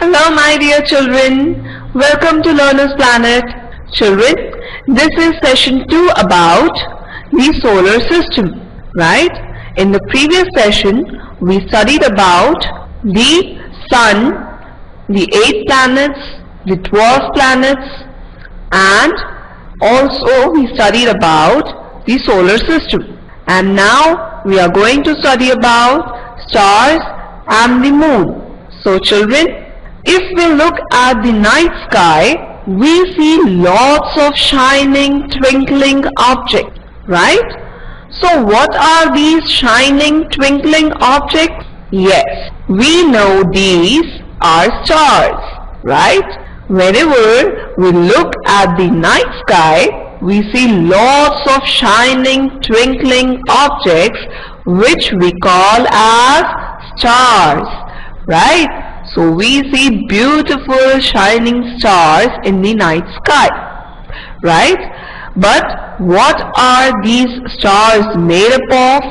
Hello my dear children, welcome to Learner's Planet. Children, this is session 2 about the solar system, right? In the previous session, we studied about the sun, the 8 planets, the 12 planets, and also we studied about the solar system. And now we are going to study about stars and the moon. So children, if we look at the night sky, we see lots of shining, twinkling objects, right? So what are these shining, twinkling objects? Yes, we know these are stars, right? Whenever we look at the night sky, we see lots of shining, twinkling objects which we call as stars, right? So we see beautiful shining stars in the night sky, right? But what are these stars made up of?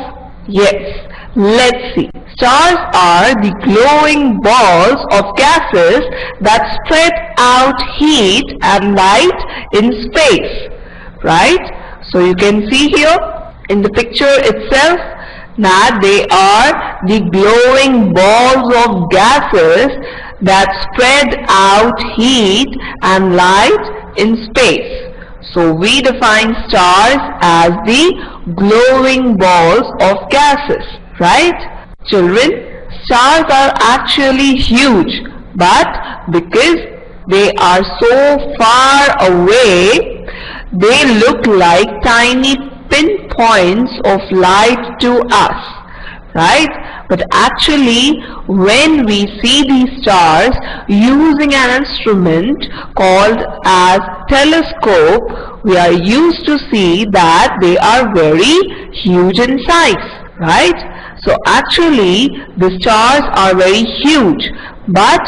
Yes, let's see. Stars are the glowing balls of gases that spread out heat and light in space, right? So you can see here in the picture itself that they are the glowing balls of gases that spread out heat and light in space. So we define stars as the glowing balls of gases, right? Children, stars are actually huge, but because they are so far away, they look like tiny pinpoints of light to us, right? But actually, when we see these stars using an instrument called as telescope, we are used to see that they are very huge in size, right? So actually, the stars are very huge, but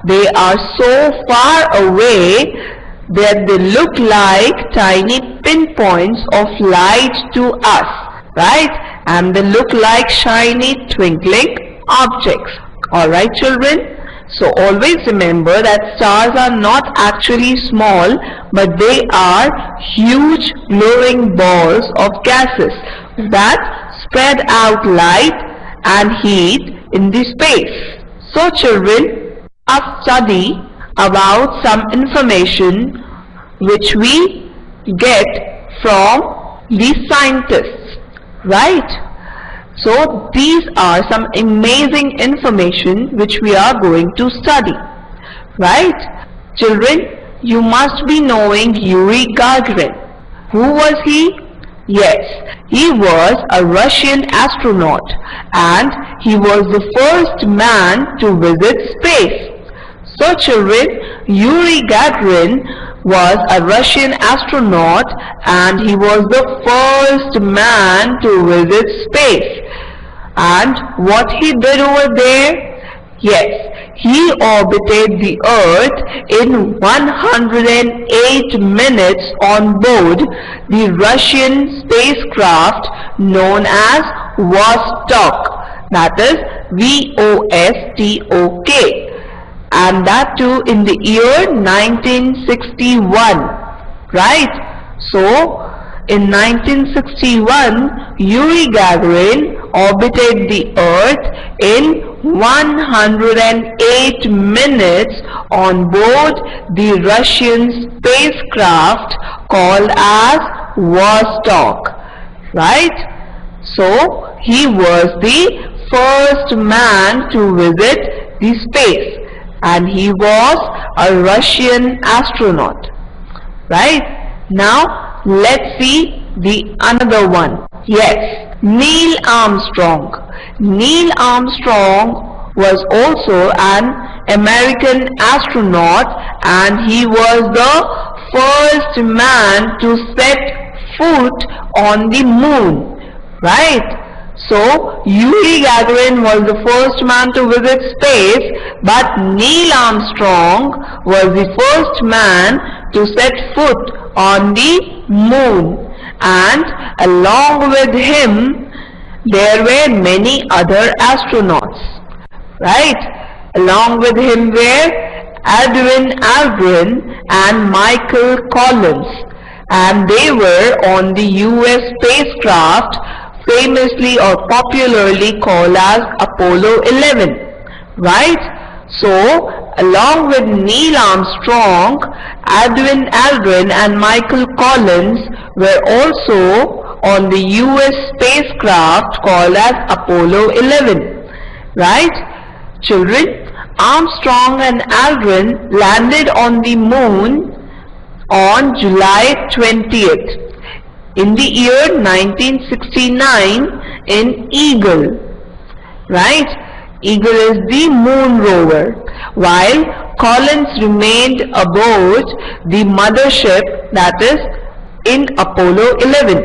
they are so far away that they look like tiny pinpoints of light to us, right? And they look like shiny twinkling objects. Alright children? So always remember that stars are not actually small, but they are huge glowing balls of gases that spread out light and heat in the space. So children, a study about some information which we get from the scientists, right? So these are some amazing information which we are going to study, right? Children, you must be knowing Yuri Gagarin. Who was he? Yes, he was a Russian astronaut and he was the first man to visit space. So children, Yuri Gagarin was a Russian astronaut and he was the first man to visit space. And what he did over there? Yes, he orbited the Earth in 108 minutes on board the Russian spacecraft known as Vostok, that is V-O-S-T-O-K. And that too in the year 1961, right? So in 1961, Yuri Gagarin orbited the Earth in 108 minutes on board the Russian spacecraft called as Vostok, right? So he was the first man to visit the space. And he was a Russian astronaut, right? Now let's see the another one. Yes, Neil Armstrong. Neil Armstrong was also an American astronaut and he was the first man to set foot on the moon, right? So Yuri Gagarin was the first man to visit space, but Neil Armstrong was the first man to set foot on the moon. And along with him, there were many other astronauts, right? Along with him were Edwin Aldrin and Michael Collins, and they were on the US spacecraft famously or popularly called as Apollo 11, right? So, along with Neil Armstrong, Edwin Aldrin and Michael Collins were also on the US spacecraft called as Apollo 11, right? Children, Armstrong and Aldrin landed on the moon on July 20th in the year 1969 in Eagle, right? Eagle is the moon rover, while Collins remained aboard the mothership, that is in Apollo 11,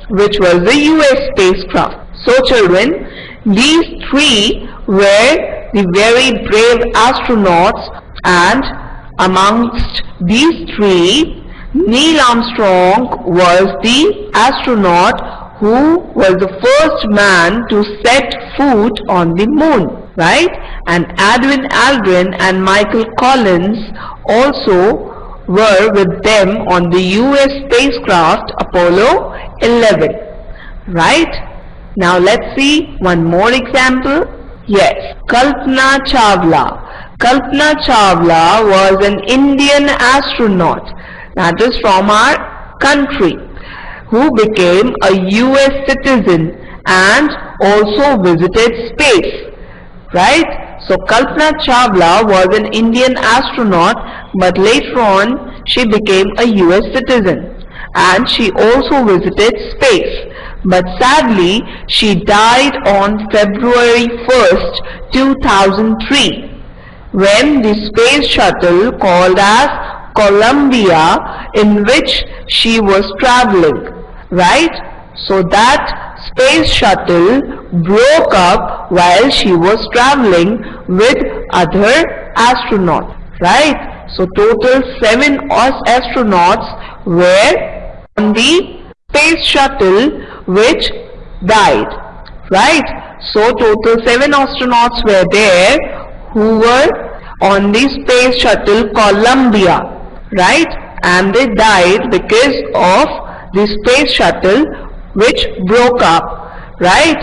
which was the US spacecraft. So children, these three were the very brave astronauts, and amongst these three, Neil Armstrong was the astronaut who was the first man to set foot on the moon, right? And Edwin Aldrin and Michael Collins also were with them on the US spacecraft Apollo 11, right? Now let's see one more example. Yes, Kalpana Chawla. Kalpana Chawla was an Indian astronaut, that is from our country, who became a US citizen and also visited space, right? So Kalpana Chawla was an Indian astronaut, but later on she became a US citizen and she also visited space. But sadly, she died on February 1st, 2003, when the space shuttle called as Columbia, in which she was traveling, right? So that space shuttle broke up while she was traveling with other astronauts, right? So total 7 astronauts were on the space shuttle which died, right? So total 7 astronauts were there who were on the space shuttle Columbia, right? And they died because of the space shuttle which broke up, right?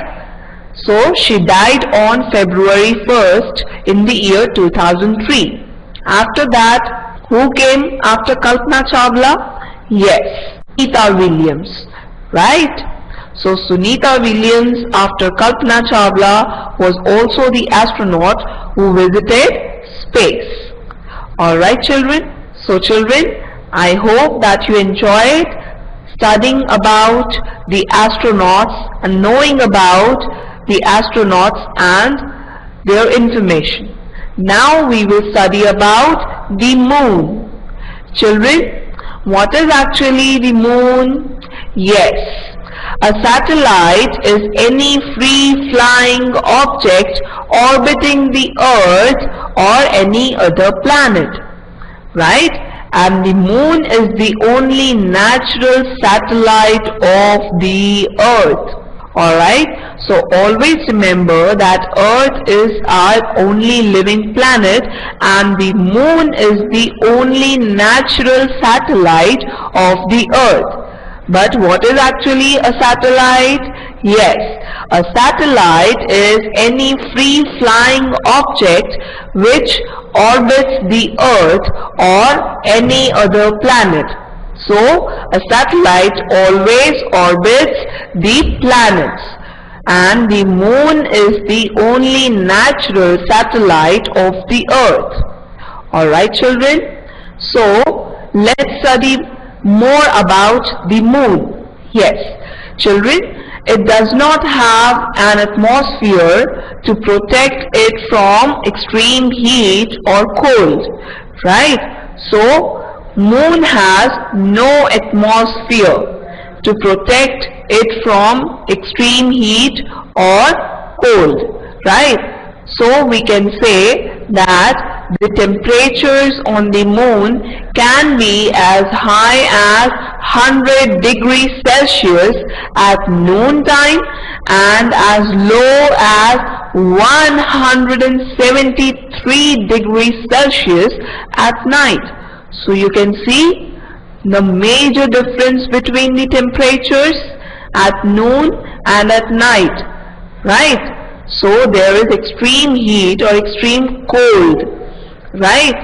So she died on February 1st in the year 2003. After that, who came after Kalpana Chawla? Yes, Sunita Williams, right? So Sunita Williams after Kalpana Chawla was also the astronaut who visited space. Alright children, so children, I hope that you enjoyed studying about the astronauts and knowing about the astronauts and their information. Now we will study about the moon. Children, what is actually the moon? Yes, a satellite is any free flying object orbiting the earth or any other planet, right? And the moon is the only natural satellite of the earth. Alright, so always remember that earth is our only living planet and the moon is the only natural satellite of the earth. But what is actually a satellite? Yes, a satellite is any free flying object which orbits the earth or any other planet. So a satellite always orbits the planets and the moon is the only natural satellite of the earth. Alright children, so let's study more about the moon. Yes, children, it does not have an atmosphere to protect it from extreme heat or cold, right? So moon has no atmosphere to protect it from extreme heat or cold, right? So we can say that the temperatures on the moon can be as high as 100 degrees Celsius at noon time and as low as 173 degrees Celsius at night. So you can see the major difference between the temperatures at noon and at night, right? So there is extreme heat or extreme cold, right?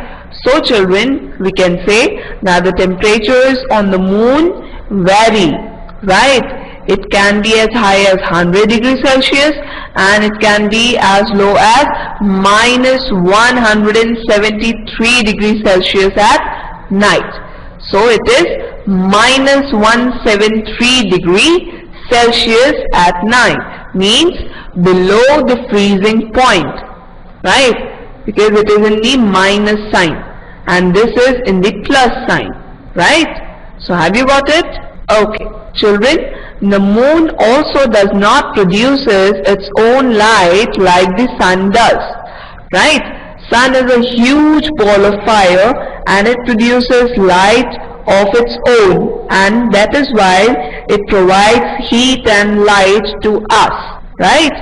So children, we can say that the temperatures on the moon vary, right? It can be as high as 100 degrees Celsius and it can be as low as minus 173 degrees Celsius at night. So it is minus 173 degree Celsius at night, means below the freezing point, right? Because it is in the minus sign and this is in the plus sign, right? So have you got it? Okay. Children, the moon also does not produces its own light like the sun does, right? Sun is a huge ball of fire and it produces light of its own, and that is why it provides heat and light to us, right?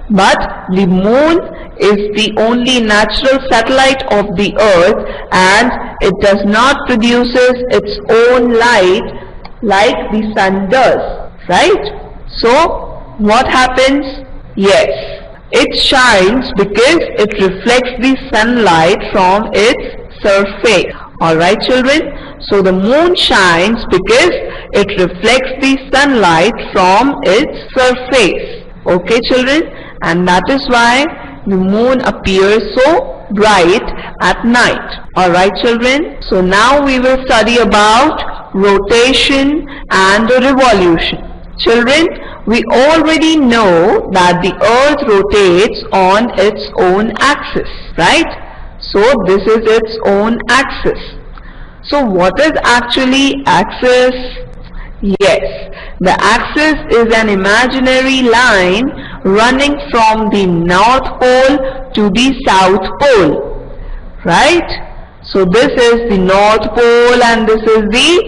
But the moon is the only natural satellite of the earth and it does not produces its own light like the sun does, right? So what happens? Yes, it shines because it reflects the sunlight from its surface. Alright children, so the moon shines because it reflects the sunlight from its surface. Okay children, and that is why the moon appears so bright at night. Alright children, so now we will study about rotation and revolution. Children, we already know that the earth rotates on its own axis, right? So this is its own axis. So what is actually axis? Yes, the axis is an imaginary line running from the North Pole to the South Pole, right? So this is the North Pole and this is the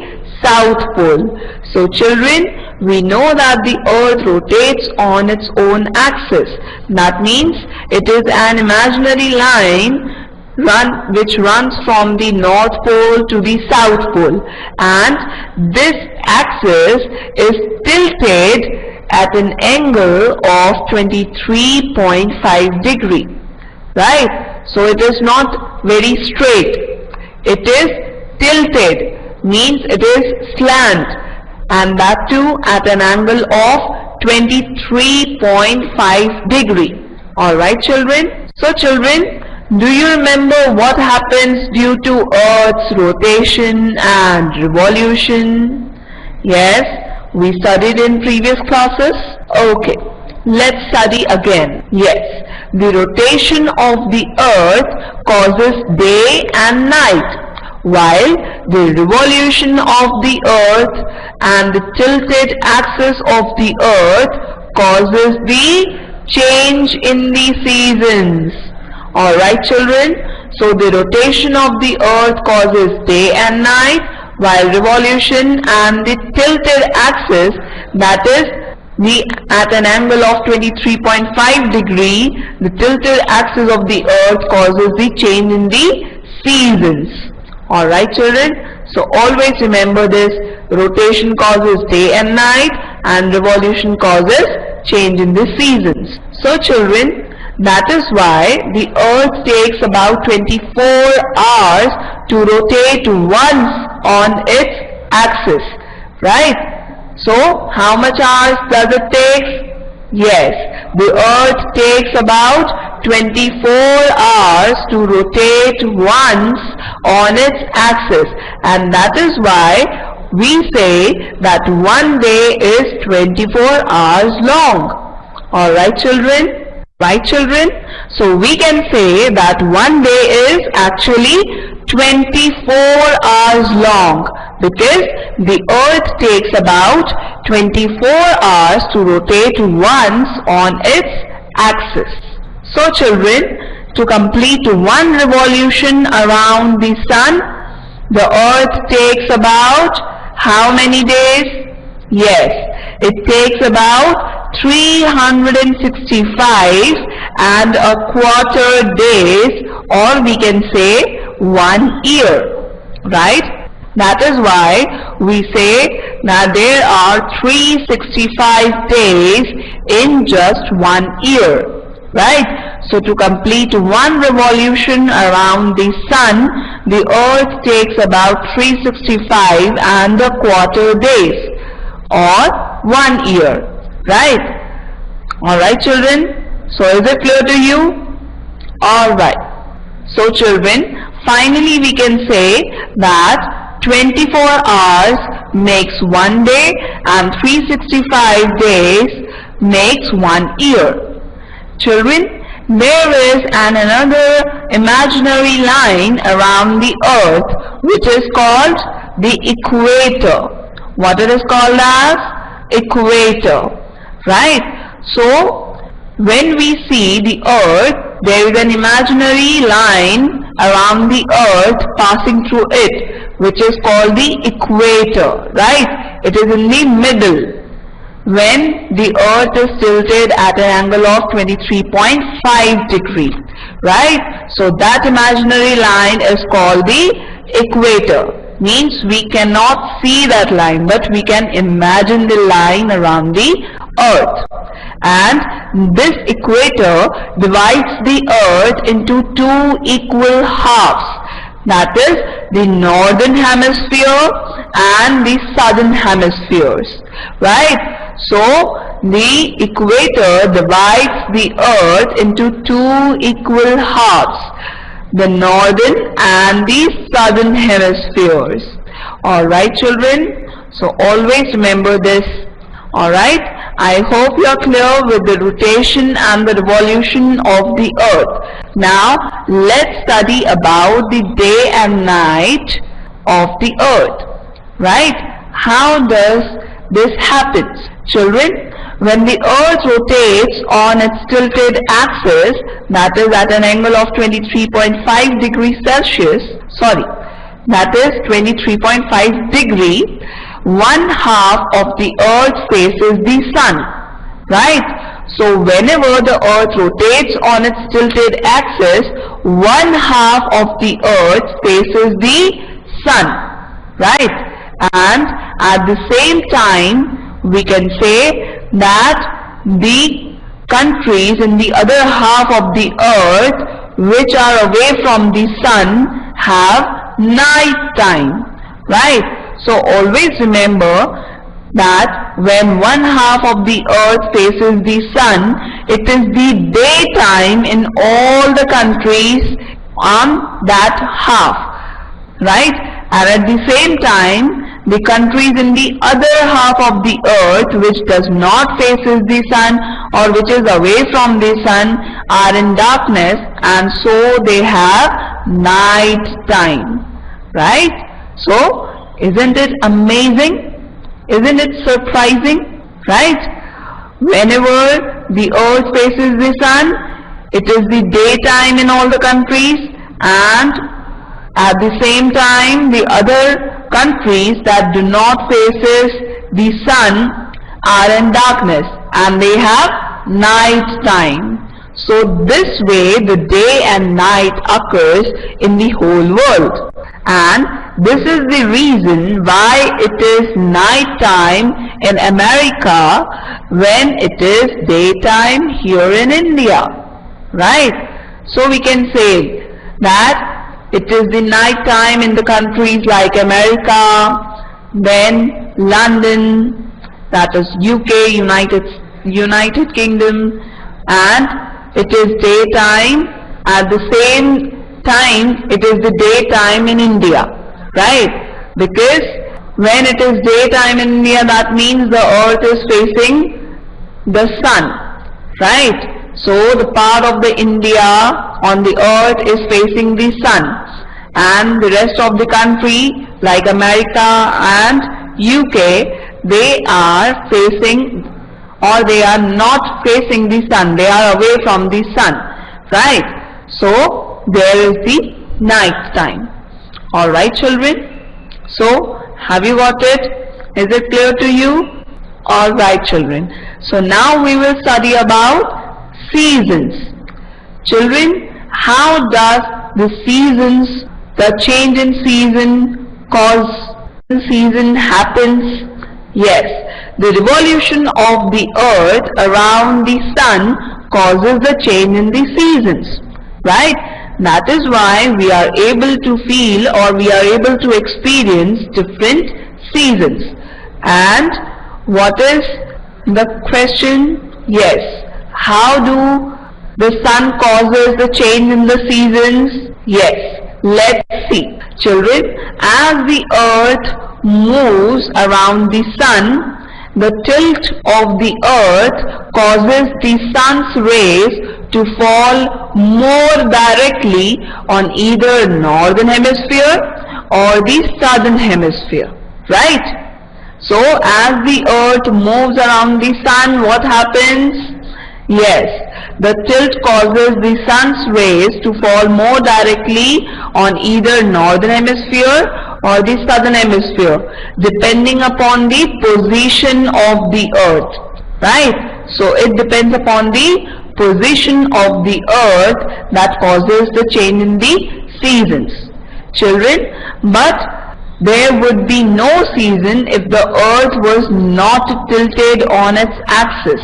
South Pole. So children, we know that the earth rotates on its own axis. That means it is an imaginary line which runs from the North Pole to the South Pole, and this axis is tilted at an angle of 23.5 degree, right? So it is not very straight, it is tilted, means it is slant, and that too at an angle of 23.5 degree. Alright children, so children, do you remember what happens due to Earth's rotation and revolution? Yes, we studied in previous classes. Okay, let's study again. Yes, the rotation of the Earth causes day and night, while the revolution of the Earth and the tilted axis of the Earth causes the change in the seasons. Alright children, so the rotation of the earth causes day and night, while revolution and the tilted axis, that is at an angle of 23.5 degree, the tilted axis of the earth causes the change in the seasons. Alright children, so always remember this, rotation causes day and night and revolution causes change in the seasons. So children, that is why the earth takes about 24 hours to rotate once on its axis, right? So how much hours does it take? Yes, the earth takes about 24 hours to rotate once on its axis, and that is why we say that one day is 24 hours long. Alright children? Right children? So we can say that one day is actually 24 hours long because the earth takes about 24 hours to rotate once on its axis. So children, To complete one revolution around the sun, the earth takes about how many days? Yes, it takes about 365 and a quarter days, or we can say 1 year, right? That is why we say that there are 365 days in just 1 year, right? So to complete one revolution around the sun, the earth takes about 365 and a quarter days, or 1 year, right? Alright children, so is it clear to you? Alright, so children, finally we can say that 24 hours makes 1 day and 365 days makes 1 year. Children, there is another imaginary line around the earth which is called the equator. What it is called as? Equator, right? So when we see the earth, there is an imaginary line around the earth passing through it, which is called the equator, right? It is in the middle when the earth is tilted at an angle of 23.5 degrees, right? So that imaginary line is called the equator. Means we cannot see that line, but we can imagine the line around the earth. And this equator divides the earth into two equal halves. That is the northern hemisphere and the southern hemispheres, right? So the equator divides the earth into two equal halves, the northern and the southern hemispheres. Alright children, so always remember this. Alright, I hope you are clear with the rotation and the revolution of the earth. Now let's study about the day and night of the earth, right? How does this happen? Children, when the earth rotates on its tilted axis, that is at an angle of 23.5 degrees Celsius, that is 23.5 degree, one half of the earth faces the sun, right? So whenever the earth rotates on its tilted axis, one half of the earth faces the sun, right? And at the same time, we can say that the countries in the other half of the earth which are away from the sun have night time, right? So always remember that when one half of the earth faces the sun, it is the daytime in all the countries on that half, right? And at the same time, the countries in the other half of the earth which does not faces the sun or which is away from the sun are in darkness, and so they have night time, right? So isn't it amazing? Isn't it surprising, right? Whenever the earth faces the sun, it is the daytime in all the countries, and at the same time the other countries that do not faces the sun are in darkness and they have night time. So this way the day and night occurs in the whole world, and this is the reason why it is night time in America when it is daytime here in India, right? So we can say that it is the night time in the countries like America, then London, that is UK, United Kingdom, and it is daytime. At the same time, it is the daytime in India, right? Because when it is daytime in India, that means the earth is facing the sun, right? So the part of the India on the earth is facing the sun, and the rest of the country like America and UK, they are facing, or they are not facing the sun, they are away from the sun, right? So there is the night time. Alright children, so have you got it? Is it clear to you? Alright children, so now we will study about seasons. Children, how does the seasons, the change in season cause season happens? Yes, the revolution of the earth around the sun causes the change in the seasons, right? That is why we are able to feel or we are able to experience different seasons. And what is the question? Yes, how do the sun causes the change in the seasons? Yes, let's see. Children, as the earth moves around the sun, the tilt of the earth causes the sun's rays to fall more directly on either northern hemisphere or the southern hemisphere, right? So as the earth moves around the sun, what happens? Yes, the tilt causes the sun's rays to fall more directly on either northern hemisphere or the southern hemisphere, depending upon the position of the earth, right? So it depends upon the position of the earth that causes the change in the seasons. Children, but there would be no season if the earth was not tilted on its axis.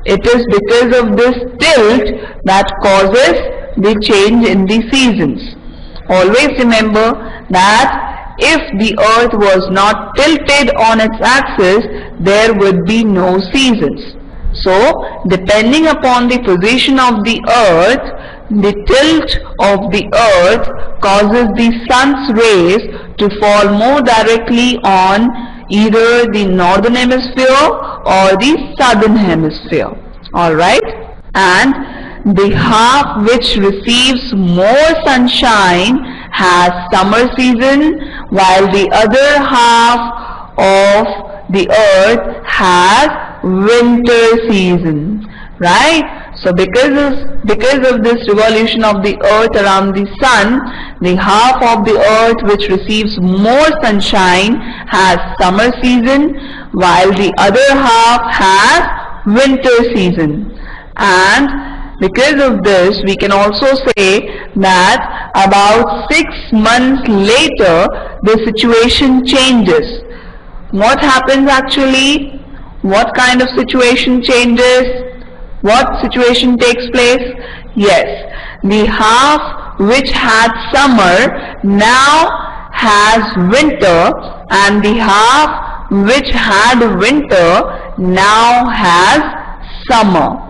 It is because of this tilt that causes the change in the seasons. Always remember that if the earth was not tilted on its axis, there would be no seasons. So, depending upon the position of the earth, the tilt of the earth causes the sun's rays to fall more directly on either the northern hemisphere or the southern hemisphere. Alright? And the half which receives more sunshine has summer season, while the other half of the earth has winter season, right? So because of this revolution of the earth around the sun, the half of the earth which receives more sunshine has summer season, while the other half has winter season. And because of this, we can also say that about 6 months later the situation changes. What happens actually? What kind of situation changes? What situation takes place? Yes, the half which had summer now has winter, and the half which had winter now has summer,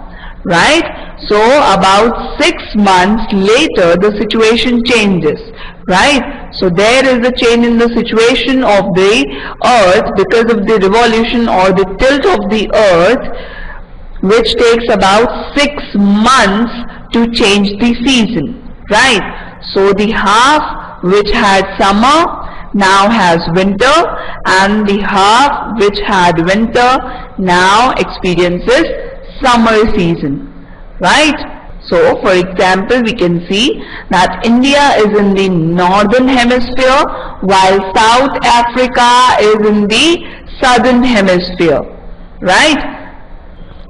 right? So about 6 months later the situation changes, right? So there is a change in the situation of the earth because of the revolution or the tilt of the earth, which takes about 6 months to change the season, right? So the half which had summer now has winter, and the half which had winter now experiences summer season, right? So for example, we can see that India is in the northern hemisphere while South Africa is in the southern hemisphere, right?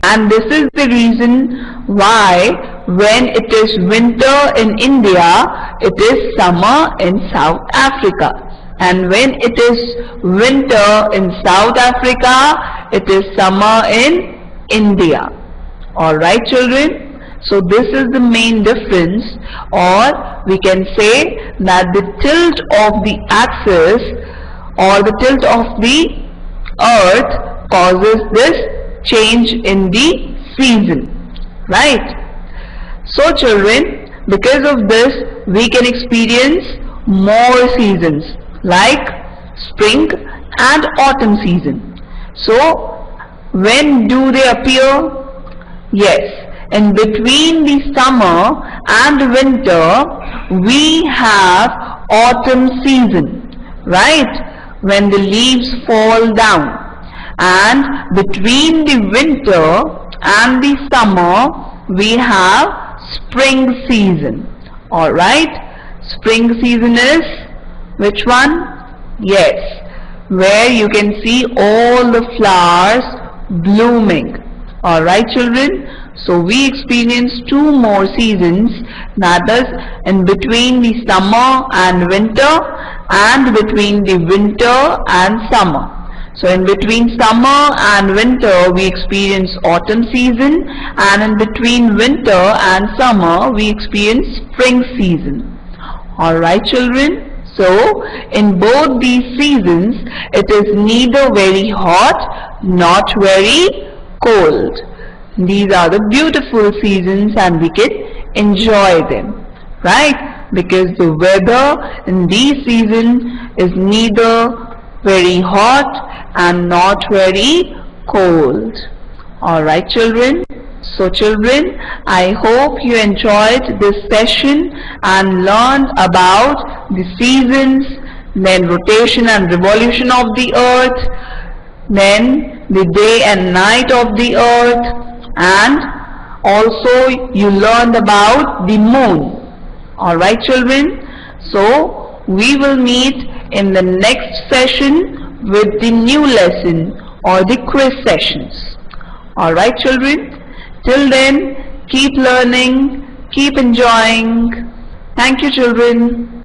And this is the reason why when it is winter in India, it is summer in South Africa. And when it is winter in South Africa, it is summer in India. Alright children? So this is the main difference, or we can say that the tilt of the axis or the tilt of the earth causes this change in the season, right? So children, because of this we can experience more seasons like spring and autumn season. So when do they appear? Yes, in between the summer and winter we have autumn season, right? When the leaves fall down. And between the winter and the summer we have spring season. Alright, spring season is which one? Yes, where you can see all the flowers blooming. Alright children, so we experience two more seasons, that is in between the summer and winter and between the winter and summer. So in between summer and winter we experience autumn season, and in between winter and summer we experience spring season. Alright children, so in both these seasons it is neither very hot not very cold. These are the beautiful seasons and we can enjoy them, right? Because the weather in these seasons is neither very hot and not very cold. Alright children, so children, I hope you enjoyed this session and learned about the seasons, then rotation and revolution of the earth, then the day and night of the earth, and also you learned about the moon. Alright children, so we will meet in the next session with the new lesson or the quiz sessions. Alright children, till then keep learning, keep enjoying. Thank you children.